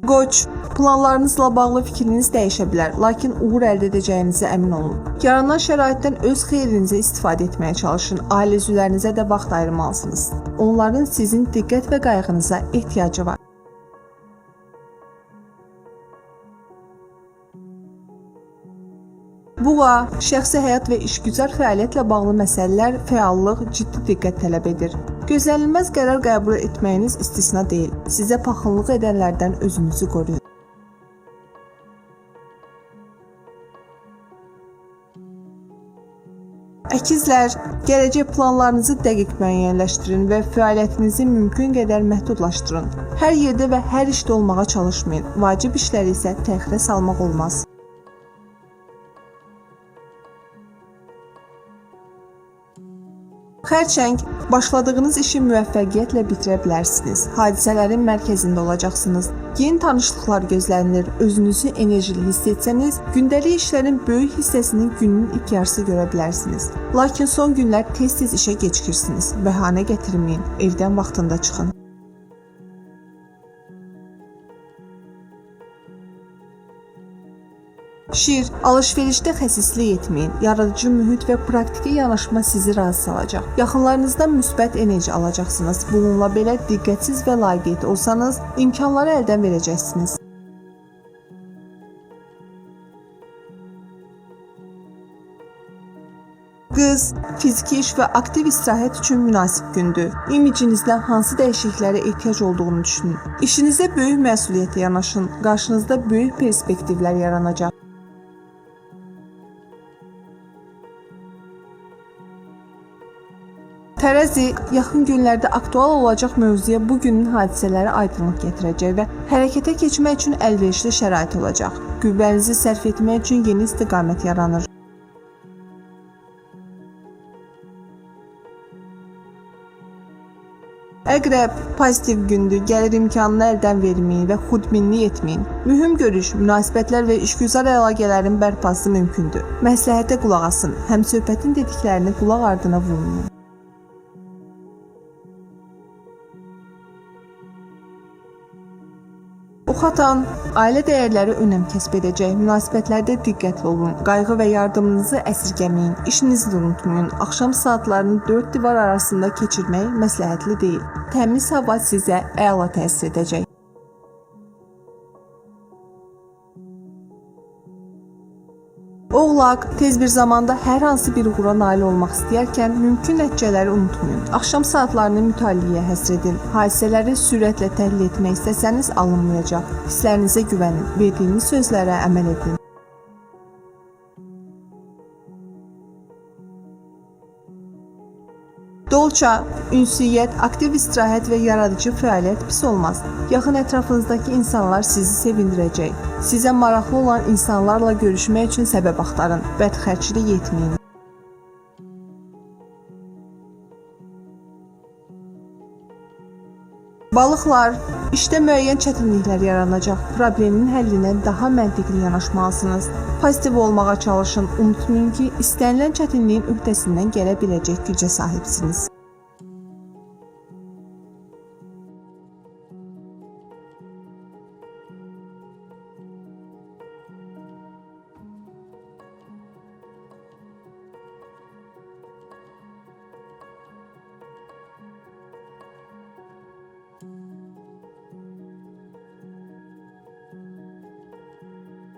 Qoç, planlarınızla bağlı fikriniz dəyişə bilər, lakin uğur əldə edəcəyinizə əmin olun. Yaranan şəraitdən öz xeyrinizə istifadə etməyə çalışın. Ailə üzvlərinizə də vaxt ayırmalısınız. Onların sizin diqqət və qayğınıza ehtiyacı var. Buğa, şəxsi həyat və işgüzar fəaliyyətlə bağlı məsələlər fəallıq, ciddi diqqət tələb edir. Gözlənilməz qərar qəbul etməyiniz istisna deyil. Sizə paxıllıq edənlərdən özünüzü qoruyun. Əkizlər, gələcək planlarınızı dəqiq müəyyənləşdirin və fəaliyyətinizi mümkün qədər məhdudlaşdırın. Hər yerdə və hər işdə olmağa çalışmayın. Vacib işləri isə təxirə salmaq olmaz. Xərçəng, başladığınız işi müvəffəqiyyətlə bitirə bilərsiniz. Hadisələrin mərkəzində olacaqsınız. Yeni tanışlıqlar gözlənilir. Özünüzü enerjili hiss etsəniz, gündəlik işlərin böyük hissəsini günün ilk yarısı görə bilərsiniz. Lakin son günlər tez-tez işə gecikirsiniz. Bəhanə gətirməyin, evdən vaxtında çıxın. Şir, alış-verişdə xəsislik etməyin. Yaradıcı mühit və praktiki yanaşma sizi razı salacaq. Yaxınlarınızdan müsbət enerji alacaqsınız. Bununla belə diqqətsiz və laqeyd olsanız, imkanları əldən verəcəksiniz. Qız, fiziki iş və aktiv istirahət üçün münasib gündür. İmicinizdə hansı dəyişikliklərə ehtiyac olduğunu düşünün. İşinizə böyük məsuliyyətlə yanaşın. Qarşınızda böyük perspektivlər yaranacaq. Tərəzi, yaxın günlərdə aktual olacaq mövzuya bu günün hadisələri aydınlıq gətirəcək və hərəkətə keçmək üçün əlverişli şərait olacaq. Qüvvənizi sərf etmək üçün yeni istiqamət yaranır. Əqrəb, pozitiv gündür, gəlir imkanını əldən verməyin və xudbinlik etməyin. Mühüm görüş, münasibətlər və işgüzar əlaqələrin bərpası mümkündür. Məsləhətə qulaq asın, həmsöhbətin dediklərini qulaq ardına vurmayın. Ox atan, ailə dəyərləri önəm kəsb edəcək. Münasibətlərdə diqqətli olun. Qayğı və yardımınızı əsirgəməyin. İşinizi də unutmayın. Axşam saatlarını 4 divar arasında keçirmək məsləhətli deyil. Təmiz hava sizə əla təsir edəcək. Oğlaq, tez bir zamanda hər hansı bir uğura nail olmaq istəyərkən mümkün nəticələri unutmayın. Axşam saatlarını mütaliəyə həsr edin. Hadisələri sürətlə təhlil etmək istəsəniz alınmayacaq. Hisslərinizə güvənin, verdiyiniz sözlərə əməl edin. Dolça, ünsiyyət, aktiv istirahət və yaradıcı fəaliyyət pis olmaz. Yaxın ətrafınızdakı insanlar sizi sevindirəcək. Sizə maraqlı olan insanlarla görüşmək üçün səbəb axtarın. Bədxərçilik etməyin. Balıqlar, işdə müəyyən çətinliklər yaranacaq. Problemin həllinə daha məntiqli yanaşmalısınız. Pozitiv olmağa çalışın. Unutmayın ki, istənilən çətinliyin öhdəsindən gələ biləcək gücə sahibsiniz.